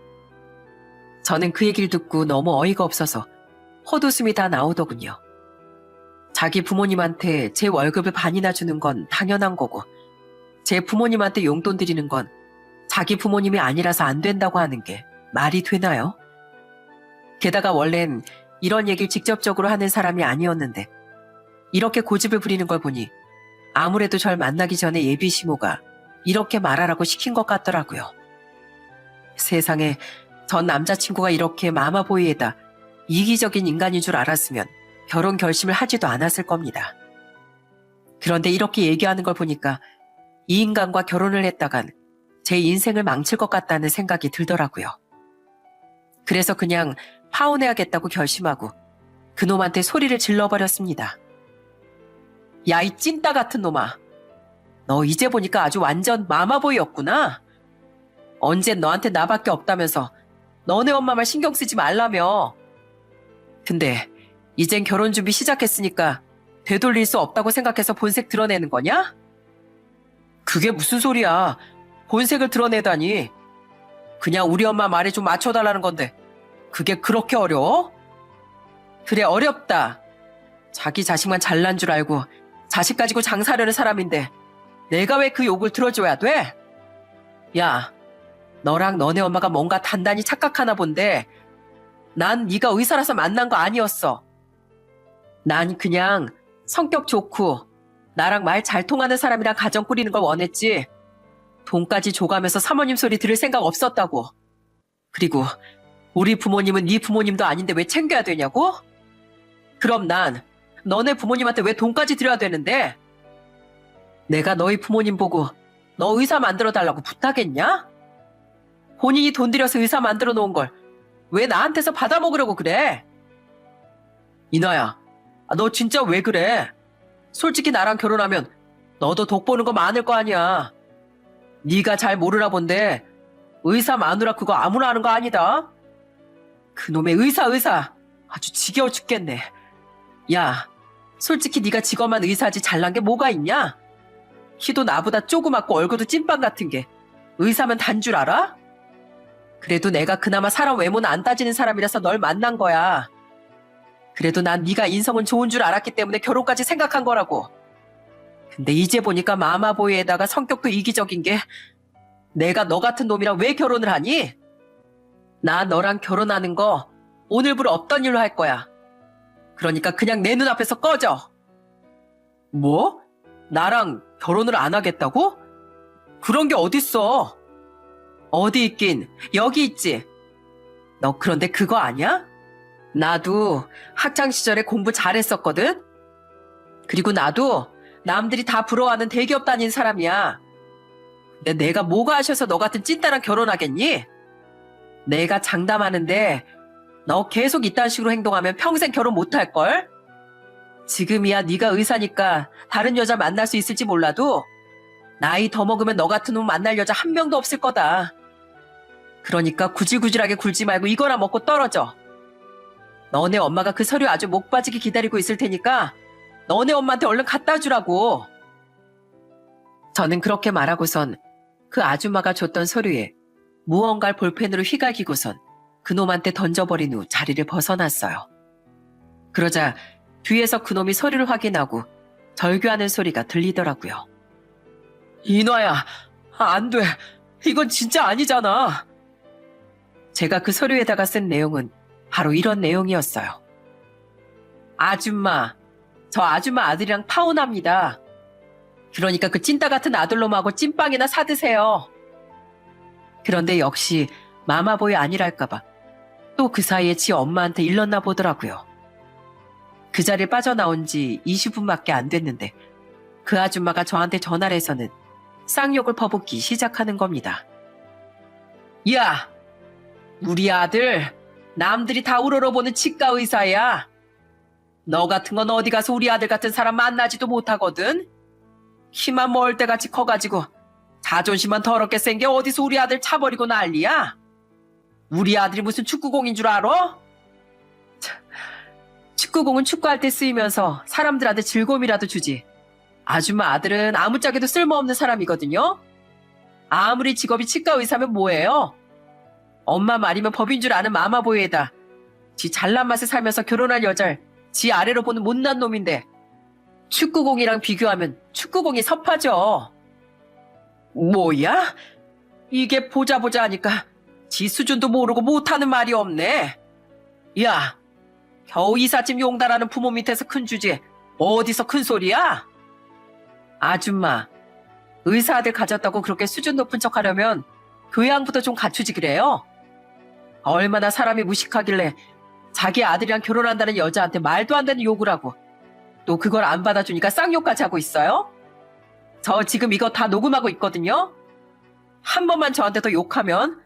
저는 그 얘기를 듣고 너무 어이가 없어서 헛웃음이 다 나오더군요. 자기 부모님한테 제 월급을 반이나 주는 건 당연한 거고 제 부모님한테 용돈 드리는 건 자기 부모님이 아니라서 안 된다고 하는 게 말이 되나요? 게다가 원래는 이런 얘기를 직접적으로 하는 사람이 아니었는데 이렇게 고집을 부리는 걸 보니 아무래도 절 만나기 전에 예비 시모가 이렇게 말하라고 시킨 것 같더라고요. 세상에 전 남자친구가 이렇게 마마보이에다 이기적인 인간인 줄 알았으면 결혼 결심을 하지도 않았을 겁니다. 그런데 이렇게 얘기하는 걸 보니까 이 인간과 결혼을 했다간 제 인생을 망칠 것 같다는 생각이 들더라고요. 그래서 그냥 파혼해야겠다고 결심하고 그놈한테 소리를 질러버렸습니다. 야, 이 찐따 같은 놈아. 너 이제 보니까 아주 완전 마마보이였구나. 언젠 너한테 나밖에 없다면서 너네 엄마 말 신경 쓰지 말라며. 근데 이젠 결혼 준비 시작했으니까 되돌릴 수 없다고 생각해서 본색 드러내는 거냐? 그게 무슨 소리야. 본색을 드러내다니. 그냥 우리 엄마 말에 좀 맞춰달라는 건데 그게 그렇게 어려워? 그래, 어렵다. 자기 자식만 잘난 줄 알고 자식 가지고 장사하려는 사람인데 내가 왜 그 욕을 들어줘야 돼? 야, 너랑 너네 엄마가 뭔가 단단히 착각하나 본데 난 네가 의사라서 만난 거 아니었어. 난 그냥 성격 좋고 나랑 말 잘 통하는 사람이랑 가정 꾸리는 걸 원했지. 돈까지 줘가면서 사모님 소리 들을 생각 없었다고. 그리고 우리 부모님은 네 부모님도 아닌데 왜 챙겨야 되냐고? 그럼 난 너네 부모님한테 왜 돈까지 드려야 되는데? 내가 너희 부모님 보고 너 의사 만들어 달라고 부탁했냐? 본인이 돈 들여서 의사 만들어 놓은 걸 왜 나한테서 받아먹으려고 그래? 이나야, 너 진짜 왜 그래? 솔직히 나랑 결혼하면 너도 덕보는 거 많을 거 아니야. 네가 잘 모르나 본데 의사 마누라 그거 아무나 하는 거 아니다. 그놈의 의사 아주 지겨워 죽겠네. 야, 솔직히 네가 직업만 의사지 잘난 게 뭐가 있냐? 키도 나보다 조그맣고 얼굴도 찐빵 같은 게 의사면 단 줄 알아? 그래도 내가 그나마 사람 외모는 안 따지는 사람이라서 널 만난 거야. 그래도 난 네가 인성은 좋은 줄 알았기 때문에 결혼까지 생각한 거라고. 근데 이제 보니까 마마보이에다가 성격도 이기적인 게 내가 너 같은 놈이랑 왜 결혼을 하니? 나 너랑 결혼하는 거 오늘부로 없던 일로 할 거야. 그러니까 그냥 내 눈앞에서 꺼져. 뭐? 나랑 결혼을 안 하겠다고? 그런 게 어딨어? 어디 있긴 여기 있지. 너 그런데 그거 아냐? 나도 학창시절에 공부 잘했었거든? 그리고 나도 남들이 다 부러워하는 대기업 다닌 사람이야. 근데 내가 뭐가 하셔서 너 같은 찐따랑 결혼하겠니? 내가 장담하는데 너 계속 이딴 식으로 행동하면 평생 결혼 못할걸? 지금이야 네가 의사니까 다른 여자 만날 수 있을지 몰라도 나이 더 먹으면 너 같은 놈 만날 여자 한 명도 없을 거다. 그러니까 구질구질하게 굴지 말고 이거나 먹고 떨어져. 너네 엄마가 그 서류 아주 목 빠지게 기다리고 있을 테니까 너네 엄마한테 얼른 갖다 주라고. 저는 그렇게 말하고선 그 아줌마가 줬던 서류에 무언가를 볼펜으로 휘갈기고선 그놈한테 던져버린 후 자리를 벗어났어요. 그러자 뒤에서 그놈이 서류를 확인하고 절규하는 소리가 들리더라고요. 인화야, 안 돼. 이건 진짜 아니잖아. 제가 그 서류에다가 쓴 내용은 바로 이런 내용이었어요. 아줌마, 저 아줌마 아들이랑 파혼합니다. 그러니까 그 찐따 같은 아들놈하고 찐빵이나 사드세요. 그런데 역시 마마보이 아니랄까봐 또 그 사이에 지 엄마한테 일렀나 보더라고요. 그 자리에 빠져나온 지 20분밖에 안 됐는데 그 아줌마가 저한테 전화를 해서는 쌍욕을 퍼붓기 시작하는 겁니다. 야! 우리 아들 남들이 다 우러러보는 치과 의사야. 너 같은 건 어디 가서 우리 아들 같은 사람 만나지도 못하거든. 키만 멀때같이 커가지고 자존심만 더럽게 센 게 어디서 우리 아들 차버리고 난리야. 우리 아들이 무슨 축구공인 줄 알아? 축구공은 축구할 때 쓰이면서 사람들한테 즐거움이라도 주지. 아줌마 아들은 아무짝에도 쓸모없는 사람이거든요. 아무리 직업이 치과 의사면 뭐예요? 엄마 말이면 법인 줄 아는 마마보이에다 지 잘난 맛에 살면서 결혼할 여자를 지 아래로 보는 못난 놈인데 축구공이랑 비교하면 축구공이 섭하죠. 뭐야? 이게 보자 하니까 지 수준도 모르고 못하는 말이 없네. 야, 겨우 이삿짐 용달하는 부모 밑에서 큰 주제에 어디서 큰 소리야? 아줌마, 의사 아들 가졌다고 그렇게 수준 높은 척 하려면 교양부터 좀 갖추지 그래요? 얼마나 사람이 무식하길래 자기 아들이랑 결혼한다는 여자한테 말도 안 되는 욕을 하고 또 그걸 안 받아주니까 쌍욕까지 하고 있어요? 저 지금 이거 다 녹음하고 있거든요? 한 번만 저한테 더 욕하면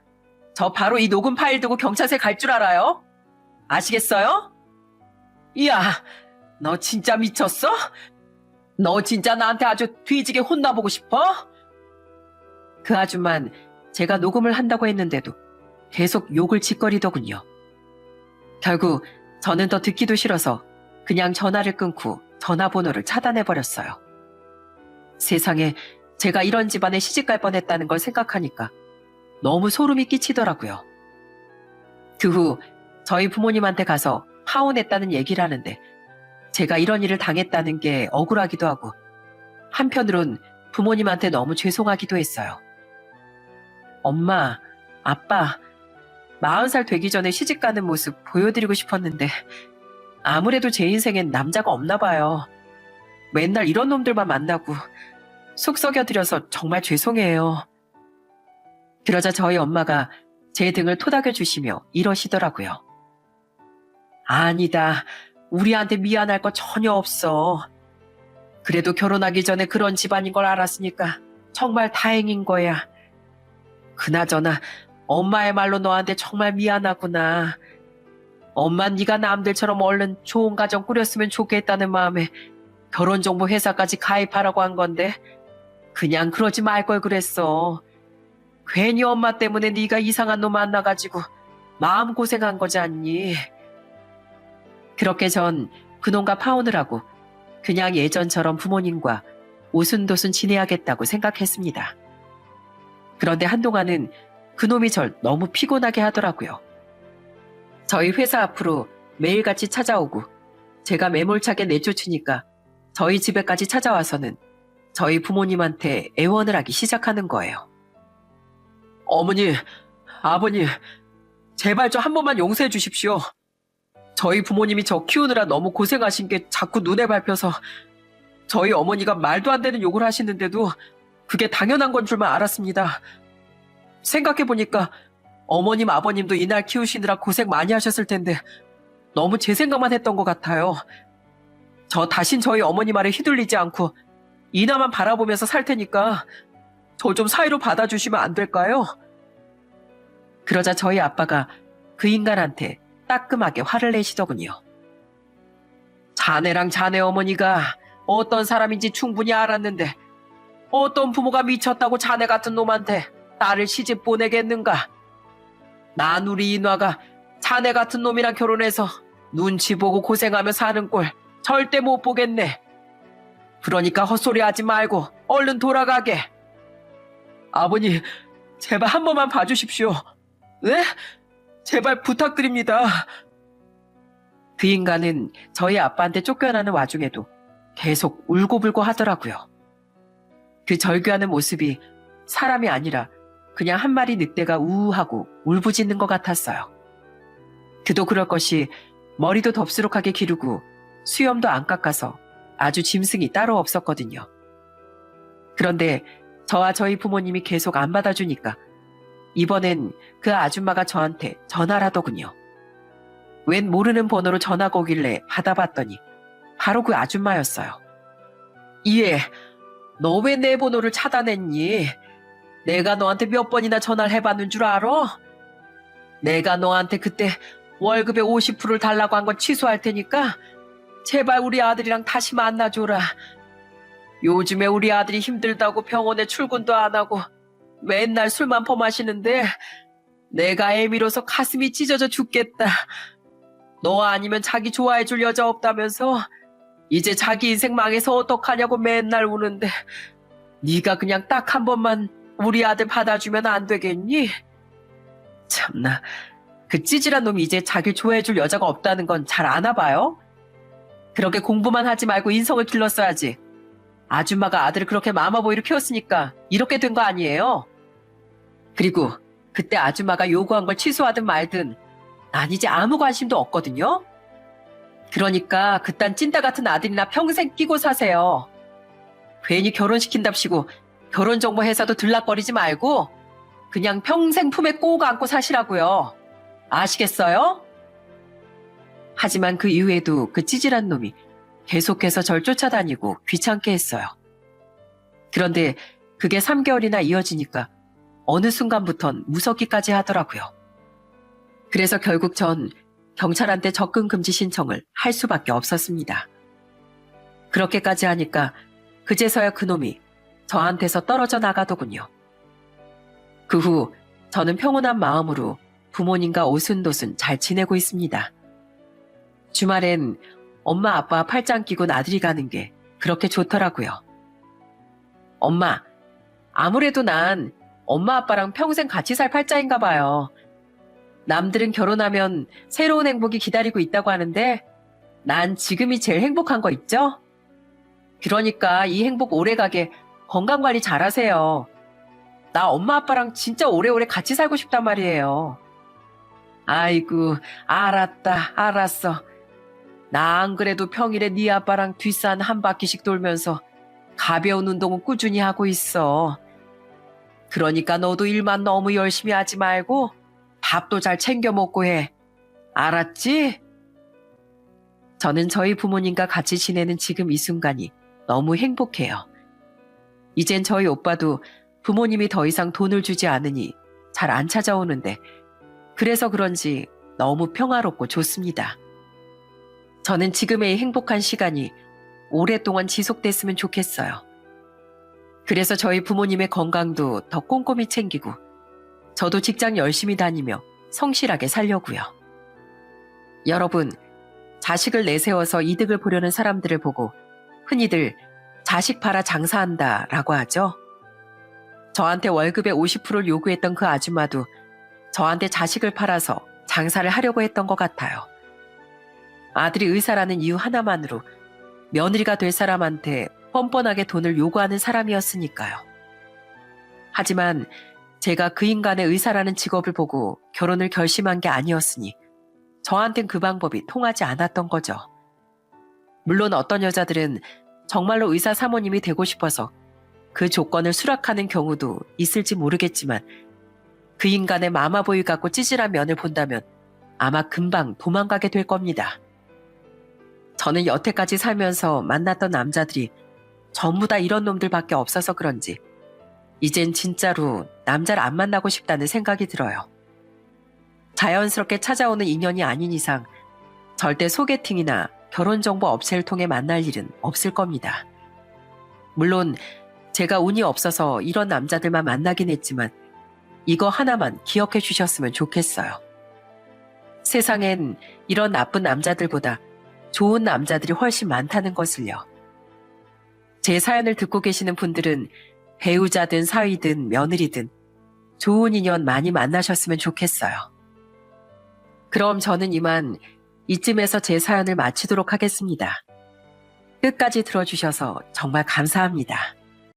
저 바로 이 녹음 파일 두고 경찰서에 갈 줄 알아요? 아시겠어요? 이야, 너 진짜 미쳤어? 너 진짜 나한테 아주 뒤지게 혼나보고 싶어? 그 아줌만 제가 녹음을 한다고 했는데도 계속 욕을 짓거리더군요. 결국 저는 더 듣기도 싫어서 그냥 전화를 끊고 전화번호를 차단해버렸어요. 세상에 제가 이런 집안에 시집갈 뻔했다는 걸 생각하니까 너무 소름이 끼치더라고요. 그 후 저희 부모님한테 가서 파혼했다는 얘기를 하는데 제가 이런 일을 당했다는 게 억울하기도 하고 한편으론 부모님한테 너무 죄송하기도 했어요. 엄마, 아빠, 40살 되기 전에 시집가는 모습 보여드리고 싶었는데 아무래도 제 인생엔 남자가 없나 봐요. 맨날 이런 놈들만 만나고 속 썩여드려서 정말 죄송해요. 그러자 저희 엄마가 제 등을 토닥여 주시며 이러시더라고요. 아니다. 우리한테 미안할 거 전혀 없어. 그래도 결혼하기 전에 그런 집안인 걸 알았으니까 정말 다행인 거야. 그나저나 엄마의 말로 너한테 정말 미안하구나. 엄만 네가 남들처럼 얼른 좋은 가정 꾸렸으면 좋겠다는 마음에 결혼정보 회사까지 가입하라고 한 건데 그냥 그러지 말 걸 그랬어. 괜히 엄마 때문에 네가 이상한 놈 만나가지고 마음고생한 거지 않니? 그렇게 전 그놈과 파혼을 하고 그냥 예전처럼 부모님과 오순도순 지내야겠다고 생각했습니다. 그런데 한동안은 그놈이 절 너무 피곤하게 하더라고요. 저희 회사 앞으로 매일같이 찾아오고 제가 매몰차게 내쫓으니까 저희 집에까지 찾아와서는 저희 부모님한테 애원을 하기 시작하는 거예요. 어머니, 아버님, 제발 저 한 번만 용서해 주십시오. 저희 부모님이 저 키우느라 너무 고생하신 게 자꾸 눈에 밟혀서 저희 어머니가 말도 안 되는 욕을 하시는데도 그게 당연한 건 줄만 알았습니다. 생각해보니까 어머님, 아버님도 이날 키우시느라 고생 많이 하셨을 텐데 너무 제 생각만 했던 것 같아요. 저 다신 저희 어머니 말에 휘둘리지 않고 이나만 바라보면서 살 테니까 저 좀 사이로 받아주시면 안 될까요? 그러자 저희 아빠가 그 인간한테 따끔하게 화를 내시더군요. 자네랑 자네 어머니가 어떤 사람인지 충분히 알았는데 어떤 부모가 미쳤다고 자네 같은 놈한테 딸을 시집 보내겠는가? 난 우리 인화가 자네 같은 놈이랑 결혼해서 눈치 보고 고생하며 사는 꼴 절대 못 보겠네. 그러니까 헛소리 하지 말고 얼른 돌아가게. 아버님, 제발 한 번만 봐주십시오. 네? 제발 부탁드립니다. 그 인간은 저희 아빠한테 쫓겨나는 와중에도 계속 울고불고 하더라고요. 그 절규하는 모습이 사람이 아니라 그냥 한 마리 늑대가 우우하고 울부짖는 것 같았어요. 그도 그럴 것이 머리도 덥수룩하게 기르고 수염도 안 깎아서 아주 짐승이 따로 없었거든요. 그런데 저와 저희 부모님이 계속 안 받아주니까 이번엔 그 아줌마가 저한테 전화를 하더군요. 웬 모르는 번호로 전화가 오길래 받아봤더니 바로 그 아줌마였어요. 이해, 너 왜 내 번호를 차단했니? 내가 너한테 몇 번이나 전화를 해봤는 줄 알아? 내가 너한테 그때 월급의 50%를 달라고 한 건 취소할 테니까 제발 우리 아들이랑 다시 만나줘라. 요즘에 우리 아들이 힘들다고 병원에 출근도 안 하고 맨날 술만 퍼마시는데 내가 애미로서 가슴이 찢어져 죽겠다. 너 아니면 자기 좋아해줄 여자 없다면서 이제 자기 인생 망해서 어떡하냐고 맨날 우는데 네가 그냥 딱 한 번만 우리 아들 받아주면 안 되겠니? 참나, 그 찌질한 놈이 이제 자기 좋아해줄 여자가 없다는 건 잘 아나 봐요? 그렇게 공부만 하지 말고 인성을 길렀어야지. 아줌마가 아들을 그렇게 마마보이로 키웠으니까 이렇게 된 거 아니에요? 그리고 그때 아줌마가 요구한 걸 취소하든 말든 난 이제 아무 관심도 없거든요? 그러니까 그딴 찐따 같은 아들이나 평생 끼고 사세요. 괜히 결혼시킨답시고 결혼정보 회사도 들락거리지 말고 그냥 평생 품에 꼭 안고 사시라고요. 아시겠어요? 하지만 그 이후에도 그 찌질한 놈이 계속해서 절 쫓아다니고 귀찮게 했어요. 그런데 그게 3개월이나 이어지니까 어느 순간부턴 무섭기까지 하더라고요. 그래서 결국 전 경찰한테 접근 금지 신청을 할 수밖에 없었습니다. 그렇게까지 하니까 그제서야 그놈이 저한테서 떨어져 나가더군요. 그 후 저는 평온한 마음으로 부모님과 오순도순 잘 지내고 있습니다. 주말엔 엄마 아빠 팔짱 끼고 나들이 가는 게 그렇게 좋더라고요. 엄마, 아무래도 난 엄마 아빠랑 평생 같이 살 팔자인가 봐요. 남들은 결혼하면 새로운 행복이 기다리고 있다고 하는데 난 지금이 제일 행복한 거 있죠? 그러니까 이 행복 오래가게 건강관리 잘하세요. 나 엄마 아빠랑 진짜 오래오래 같이 살고 싶단 말이에요. 아이고, 알았다, 알았어. 나 안 그래도 평일에 네 아빠랑 뒷산 한 바퀴씩 돌면서 가벼운 운동은 꾸준히 하고 있어. 그러니까 너도 일만 너무 열심히 하지 말고 밥도 잘 챙겨 먹고 해. 알았지? 저는 저희 부모님과 같이 지내는 지금 이 순간이 너무 행복해요. 이젠 저희 오빠도 부모님이 더 이상 돈을 주지 않으니 잘 안 찾아오는데 그래서 그런지 너무 평화롭고 좋습니다. 저는 지금의 행복한 시간이 오랫동안 지속됐으면 좋겠어요. 그래서 저희 부모님의 건강도 더 꼼꼼히 챙기고 저도 직장 열심히 다니며 성실하게 살려고요. 여러분, 자식을 내세워서 이득을 보려는 사람들을 보고 흔히들 자식 팔아 장사한다 라고 하죠. 저한테 월급의 50%를 요구했던 그 아줌마도 저한테 자식을 팔아서 장사를 하려고 했던 것 같아요. 아들이 의사라는 이유 하나만으로 며느리가 될 사람한테 뻔뻔하게 돈을 요구하는 사람이었으니까요. 하지만 제가 그 인간의 의사라는 직업을 보고 결혼을 결심한 게 아니었으니 저한텐 그 방법이 통하지 않았던 거죠. 물론 어떤 여자들은 정말로 의사 사모님이 되고 싶어서 그 조건을 수락하는 경우도 있을지 모르겠지만 그 인간의 마마보이 같고 찌질한 면을 본다면 아마 금방 도망가게 될 겁니다. 저는 여태까지 살면서 만났던 남자들이 전부 다 이런 놈들밖에 없어서 그런지 이젠 진짜로 남자를 안 만나고 싶다는 생각이 들어요. 자연스럽게 찾아오는 인연이 아닌 이상 절대 소개팅이나 결혼정보 업체를 통해 만날 일은 없을 겁니다. 물론 제가 운이 없어서 이런 남자들만 만나긴 했지만 이거 하나만 기억해 주셨으면 좋겠어요. 세상엔 이런 나쁜 남자들보다 좋은 남자들이 훨씬 많다는 것을요. 제 사연을 듣고 계시는 분들은 배우자든 사위든 며느리든 좋은 인연 많이 만나셨으면 좋겠어요. 그럼 저는 이만 이쯤에서 제 사연을 마치도록 하겠습니다. 끝까지 들어주셔서 정말 감사합니다.